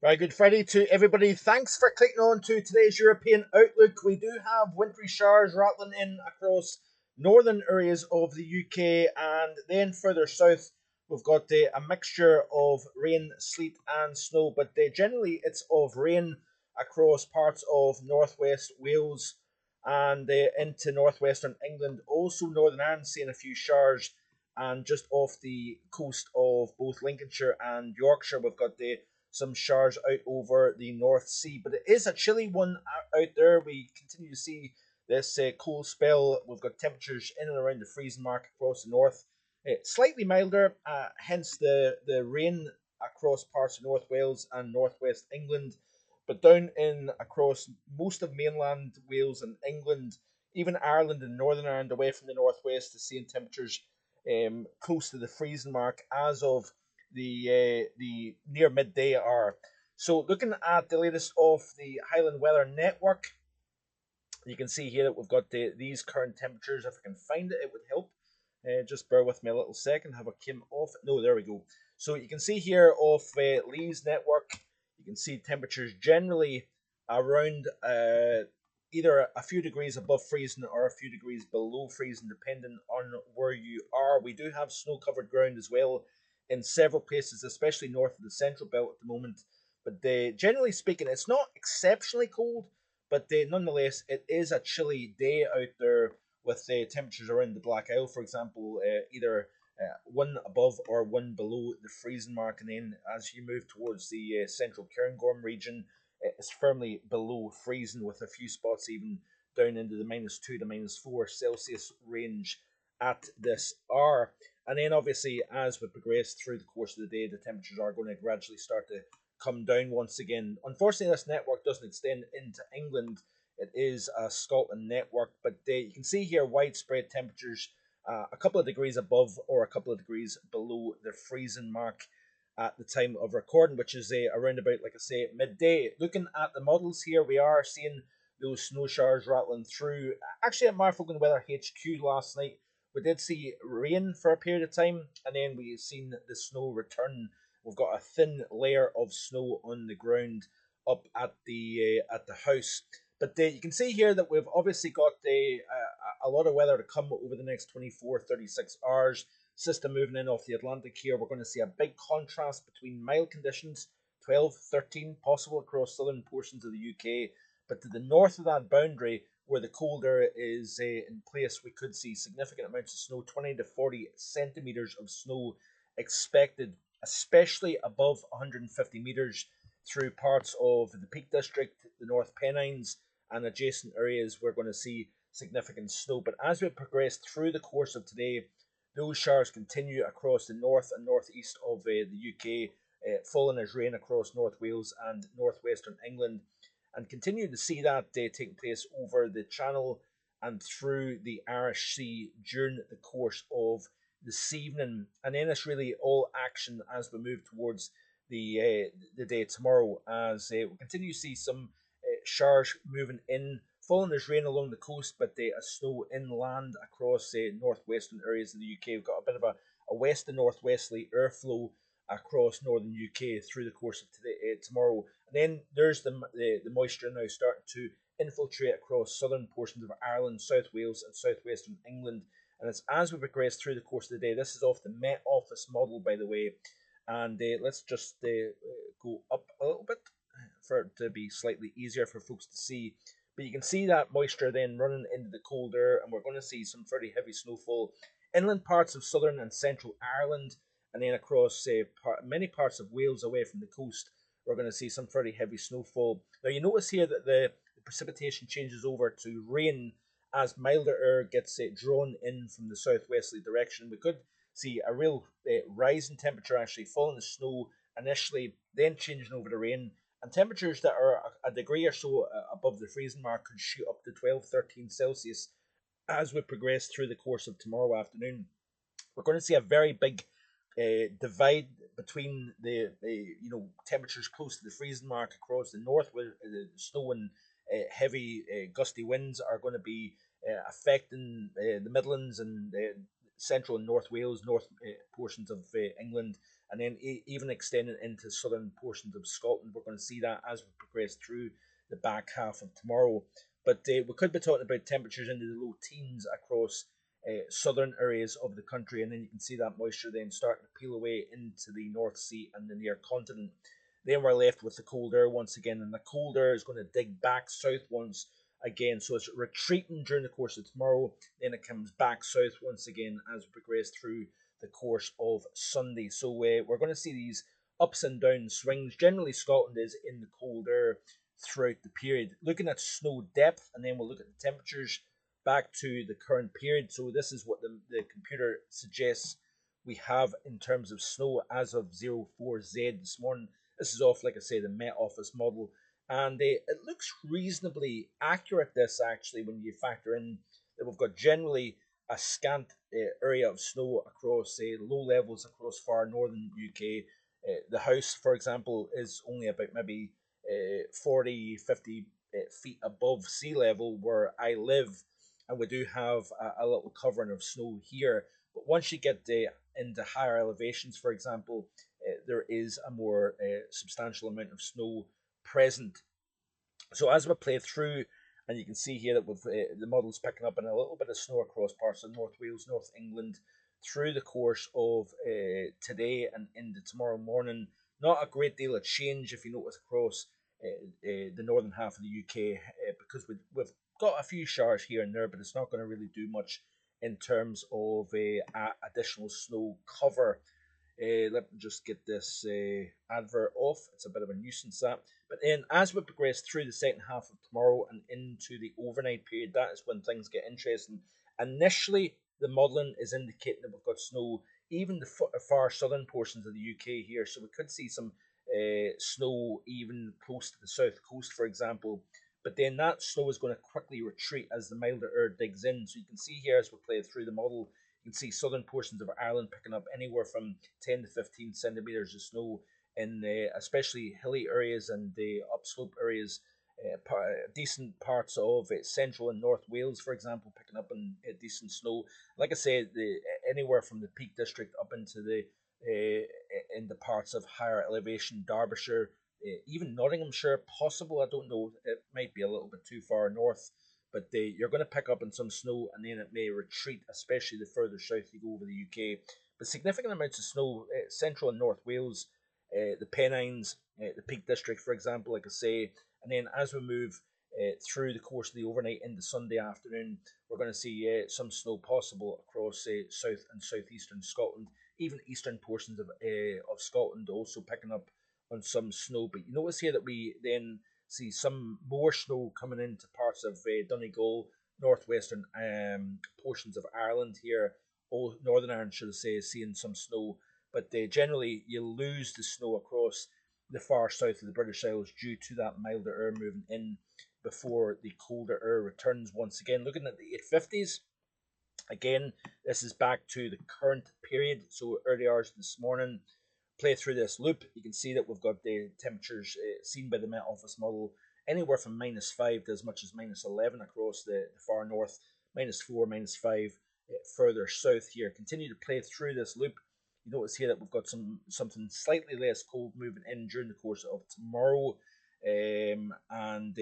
Very good Friday to everybody. Thanks for clicking on to today's European Outlook. We do have wintry showers rattling in across northern areas of the UK, and then further south, we've got a mixture of rain, sleet, and snow. But generally, it's of rain across parts of northwest Wales and into northwestern England. Also, Northern Ireland seeing a few showers, and just off the coast of both Lincolnshire and Yorkshire, we've got some showers out over the North Sea. But it is a chilly one out there. We continue to see this cold spell. We've got temperatures in and around the freezing mark across the north. Slightly milder, hence the rain across parts of North Wales and northwest England. But down in across most of mainland Wales and England, even Ireland and Northern Ireland away from the northwest, is seeing temperatures close to the freezing mark as of the near midday hour. So looking at the latest of the Highland Weather Network, you can see here that we've got these current temperatures. If I can find it, it would help. Just bear with me a little second. Have I came off? No, there we go. So you can see here off Lee's network, you can see temperatures generally around either a few degrees above freezing or a few degrees below freezing, depending on where you are. We do have snow-covered ground as well in several places, especially north of the central belt at the moment. But generally speaking, it's not exceptionally cold, but nonetheless, it is a chilly day out there with temperatures around the Black Isle, for example, either one above or one below the freezing mark. And then as you move towards the central Cairngorm region, it's firmly below freezing, with a few spots even down into the -2 to -4 Celsius range at this hour. And then obviously, as we progress through the course of the day, the temperatures are going to gradually start to come down once again. Unfortunately, this network doesn't extend into England. It is a Scotland network, but you can see here widespread temperatures a couple of degrees above or a couple of degrees below the freezing mark at the time of recording, which is around about, like I say, midday. Looking at the models here, we are seeing those snow showers rattling through. Actually, at Marfogan Weather HQ last night, we did see rain for a period of time, and then we've seen the snow return. We've got a thin layer of snow on the ground up at the house. But you can see here that we've obviously got a lot of weather to come over the next 24, 36 hours. System moving in off the Atlantic here. We're going to see a big contrast between mild conditions, 12, 13 possible across southern portions of the UK. But to the north of that boundary, where the cold air is in place, we could see significant amounts of snow, 20 to 40 centimetres of snow expected, especially above 150 metres through parts of the Peak District, the North Pennines, and adjacent areas. We're going to see significant snow. But as we progress through the course of today, those showers continue across the north and northeast of the UK, falling as rain across North Wales and northwestern England, and continue to see that taking place over the Channel and through the Irish Sea during the course of this evening. And then it's really all action as we move towards the day tomorrow, as we continue to see some showers moving in, falling as rain along the coast, but a snow inland across northwestern areas of the UK. We've got a bit of a west and northwesterly airflow across northern UK through the course of today, tomorrow. And then there's the moisture now starting to infiltrate across southern portions of Ireland, South Wales, and southwestern England. And it's as we progress through the course of the day. This is off the Met Office model, by the way. And let's just go up a little bit for it to be slightly easier for folks to see. But you can see that moisture then running into the cold air, and we're going to see some fairly heavy snowfall inland parts of southern and central Ireland, and then across many parts of Wales away from the coast. We're going to see some fairly heavy snowfall. Now you notice here that the precipitation changes over to rain as milder air gets drawn in from the southwesterly direction. We could see a real rise in temperature, actually falling the snow initially, then changing over to rain, and temperatures that are a degree or so above the freezing mark could shoot up to 12, 13 Celsius as we progress through the course of tomorrow afternoon. We're going to see a very big divide between the temperatures close to the freezing mark across the north, where the snow and heavy gusty winds are going to be affecting the Midlands and central and North Wales, north portions of England, and then even extending into southern portions of Scotland. We're going to see that as we progress through the back half of tomorrow. But we could be talking about temperatures into the low teens across southern areas of the country, and then you can see that moisture then starting to peel away into the North Sea and the near continent. Then we're left with the cold air once again, and the cold air is going to dig back south once again. So it's retreating during the course of tomorrow, then it comes back south once again as we progress through the course of Sunday. So we're going to see these ups and down swings. Generally, Scotland is in the cold air throughout the period. Looking at snow depth, and then we'll look at the temperatures back to the current period. So this is what the computer suggests we have in terms of snow as of 04Z this morning. This is off, like I say, the Met Office model, and it looks reasonably accurate. This actually, when you factor in that we've got generally a scant area of snow across low levels across far northern UK. The house, for example, is only about maybe 40, 50 feet above sea level where I live, and we do have a little covering of snow here. But once you get into higher elevations, for example, there is a more substantial amount of snow present. So as we play through, and you can see here that with the model's picking up in a little bit of snow across parts of North Wales, North England, through the course of today and into tomorrow morning. Not a great deal of change if you notice across the northern half of the UK because we've got a few showers here and there, but it's not going to really do much in terms of additional snow cover. Let me just get this advert off. It's a bit of a nuisance, that. But then as we progress through the second half of tomorrow and into the overnight period, that is when things get interesting. Initially, the modelling is indicating that we've got snow, even the far southern portions of the UK here. So we could see some snow even close to the south coast, for example. But then that snow is going to quickly retreat as the milder air digs in. So you can see here as we play through the model, you can see southern portions of Ireland picking up anywhere from 10 to 15 centimetres of snow in especially hilly areas and the upslope areas. Decent parts of central and North Wales, for example, picking up in decent snow. Like I said, anywhere from the Peak District up into the in the parts of higher elevation, Derbyshire, even Nottinghamshire, possible. I don't know. It might be a little bit too far north, but you're going to pick up on some snow, and then it may retreat, especially the further south you go over the UK. But significant amounts of snow, central and North Wales, the Pennines, the Peak District, for example, like I say. And then as we move through the course of the overnight into Sunday afternoon, we're going to see some snow possible across south and southeastern Scotland, even eastern portions of Scotland also picking up on some snow. But you notice here that we then see some more snow coming into parts of Donegal, northwestern portions of Ireland here. Oh, Northern Ireland, should I say, seeing some snow. But generally, you lose the snow across the far south of the British Isles due to that milder air moving in before the colder air returns once again. Looking at the 850s, again, this is back to the current period, so early hours this morning. Play through this loop, you can see that we've got the temperatures seen by the Met Office model anywhere from -5 to as much as -11 across the far north, -4, -5 further south here. Continue to play through this loop. You notice here that we've got something slightly less cold moving in during the course of tomorrow, and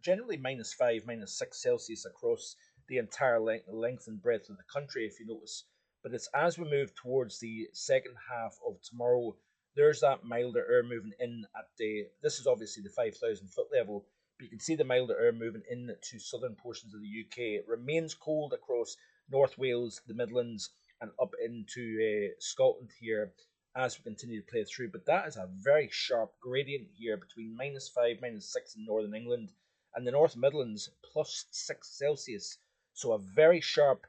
generally -5, -6 Celsius across the entire length and breadth of the country, if you notice. But it's as we move towards the second half of tomorrow, there's that milder air moving in at this is obviously the 5,000 foot level, but you can see the milder air moving in to southern portions of the UK. It remains cold across North Wales, the Midlands, and up into Scotland here as we continue to play through. But that is a very sharp gradient here between -5, -6 in Northern England and the North Midlands +6 Celsius. So a very sharp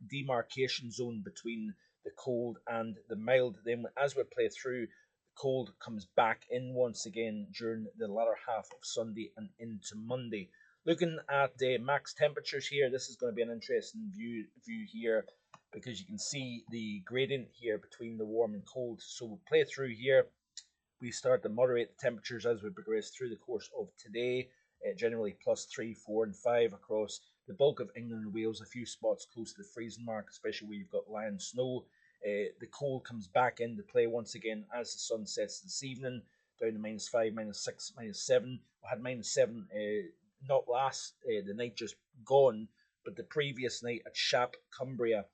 demarcation zone between the cold and the mild. Then as we play through, the cold comes back in once again during the latter half of Sunday and into Monday. Looking at the max temperatures here, this is going to be an interesting view here because you can see the gradient here between the warm and cold. So we'll play through here. We start to moderate the temperatures as we progress through the course of today, generally +3, 4, and 5 across the bulk of England and Wales. A few spots close to the freezing mark, especially where you've got lying snow. The cold comes back into play once again as the sun sets this evening, down to -5, -6, -7. We had -7 not last the night just gone, but the previous night at Shap, Cumbria.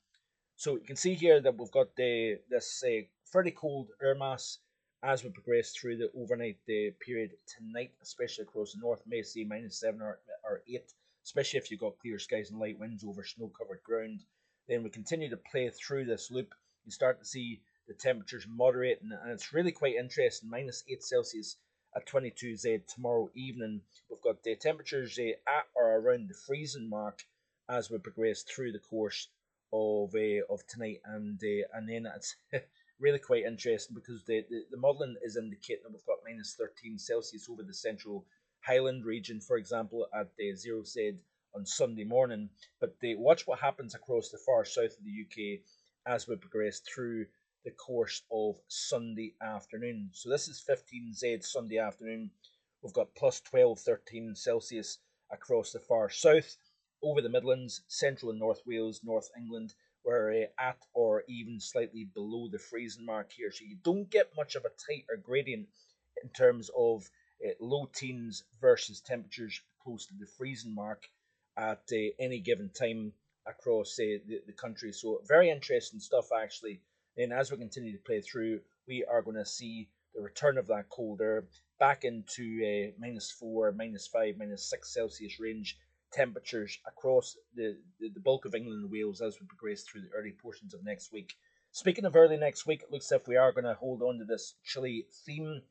So you can see here that we've got this fairly cold air mass as we progress through the overnight period tonight, especially across the north. May see -7 or 8, especially if you've got clear skies and light winds over snow covered ground. Then we continue to play through this loop. You start to see the temperatures moderating, and it's really quite interesting. -8 Celsius at 22 Z tomorrow evening. We've got the temperatures at or around the freezing mark as we progress through the course of tonight, and then it's really quite interesting because the modelling is indicating that we've got -13 Celsius over the central Highland region, for example, at 0 Z on Sunday morning. But watch what happens across the far south of the UK as we progress through the course of Sunday afternoon. So this is 15 Z Sunday afternoon. We've got +12, 13 Celsius across the far south. Over the Midlands, Central and North Wales, North England, we're at or even slightly below the freezing mark here. So you don't get much of a tighter gradient in terms of low teens versus temperatures close to the freezing mark at any given time across the country. So very interesting stuff actually. And as we continue to play through, we are going to see the return of that cold air back into -4, -5, -6 Celsius range temperatures across the bulk of England and Wales as we progress through the early portions of next week. Speaking of early next week, it looks as if we are going to hold on to this chilly theme.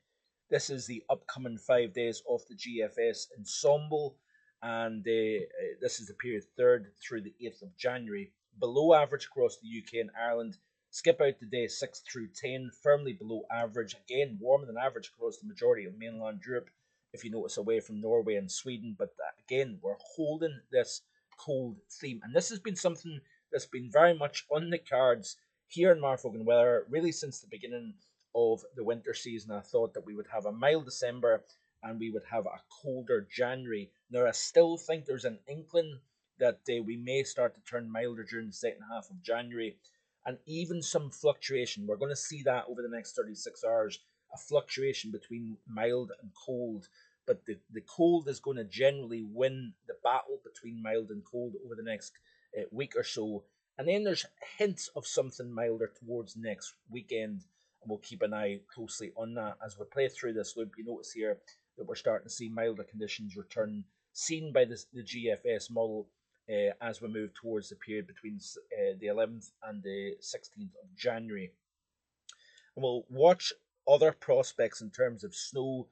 This is the upcoming 5 days of the GFS ensemble, and this is the period 3rd through the 8th of January. Below average across the UK and Ireland. Skip out the day 6 through 10, firmly below average. Again, warmer than average across the majority of mainland Europe, if you notice, away from Norway and Sweden. But again, we're holding this cold theme. And this has been something that's been very much on the cards here in Marfogan Weather, really since the beginning of the winter season. I thought that we would have a mild December and we would have a colder January. Now, I still think there's an inkling that we may start to turn milder during the second half of January, and even some fluctuation. We're going to see that over the next 36 hours, a fluctuation between mild and cold. But the cold is going to generally win the battle between mild and cold over the next week or so. And then there's hints of something milder towards next weekend. And we'll keep an eye closely on that as we play through this loop. You notice here that we're starting to see milder conditions return, seen by the GFS model as we move towards the period between the 11th and the 16th of January. And we'll watch other prospects in terms of snow,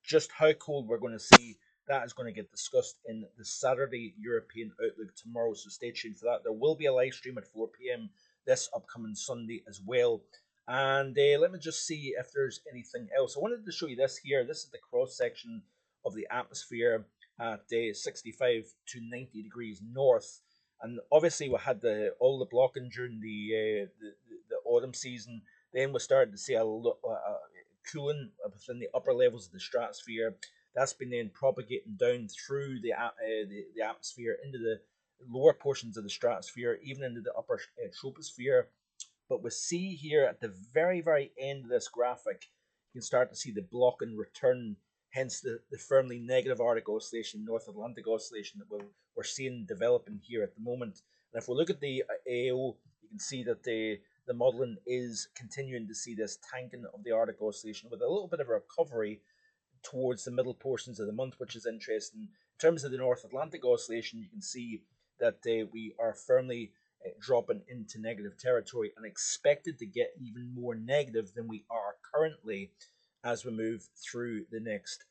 just how cold we're going to see. That is going to get discussed in the Saturday European Outlook tomorrow, so stay tuned for that. There will be a live stream at 4 p.m. this upcoming Sunday as well. And let me just see if there's anything else. I wanted to show you this here. This is the cross section of the atmosphere at 65 to 90 degrees north. And obviously we had all the blocking during the autumn season. Then we started to see a cooling within the upper levels of the stratosphere. That's been then propagating down through the atmosphere into the lower portions of the stratosphere, even into the upper troposphere. But we see here at the very, very end of this graphic, you can start to see the block and return, hence the firmly negative Arctic oscillation, North Atlantic oscillation that we're seeing developing here at the moment. And if we look at the AO, you can see that the modelling is continuing to see this tanking of the Arctic oscillation with a little bit of a recovery towards the middle portions of the month, which is interesting. In terms of the North Atlantic oscillation, you can see that we are firmly dropping into negative territory and expected to get even more negative than we are currently as we move through the next,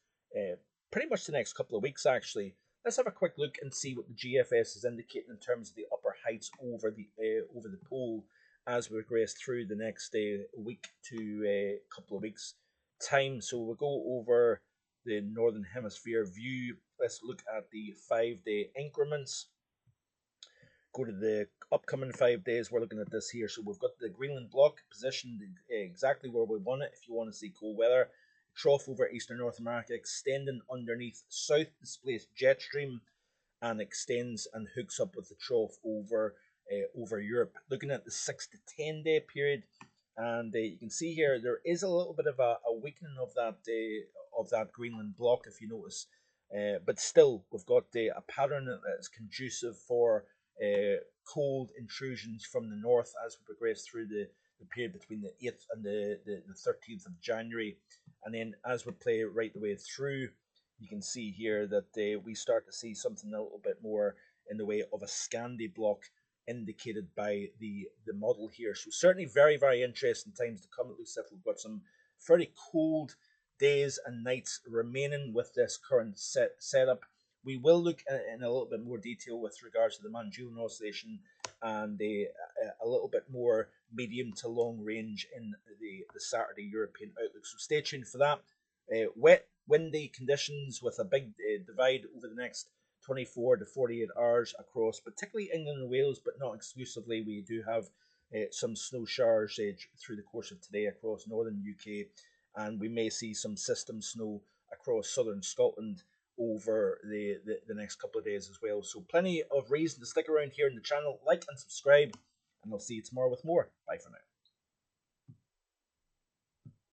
pretty much the next couple of weeks actually. Let's have a quick look and see what the GFS is indicating in terms of the upper heights over the pole as we progress through the next week to a couple of weeks time. So we'll go over the northern hemisphere view. Let's look at the 5-day increments. Go to the upcoming 5 days. We're looking at this here. So we've got the Greenland block positioned exactly where we want it if you want to see cold weather. Trough over eastern North America extending underneath south displaced jet stream and extends and hooks up with the trough over over Europe. Looking at the 6 to 10 day period, and you can see here there is a little bit of a weakening of that Greenland block, if you notice. But still, we've got a pattern that's conducive for cold intrusions from the north as we progress through the period between the 8th and the 13th of January. And then as we play right the way through, you can see here that we start to see something a little bit more in the way of a Scandi block indicated by the model here. So certainly very, very interesting times to come. It looks like we've got some very cold days and nights remaining with this current setup. We will look in a little bit more detail with regards to the Manjulan oscillation and a little bit more medium to long range in the Saturday European outlook. So stay tuned for that. Wet, windy conditions with a big divide over the next 24 to 48 hours across, particularly England and Wales, but not exclusively. We do have some snow showers through the course of today across northern UK, and we may see some system snow across southern Scotland over the next couple of days as well. So plenty of reason to stick around here in the channel, like and subscribe, and I'll see you tomorrow with more. Bye for now.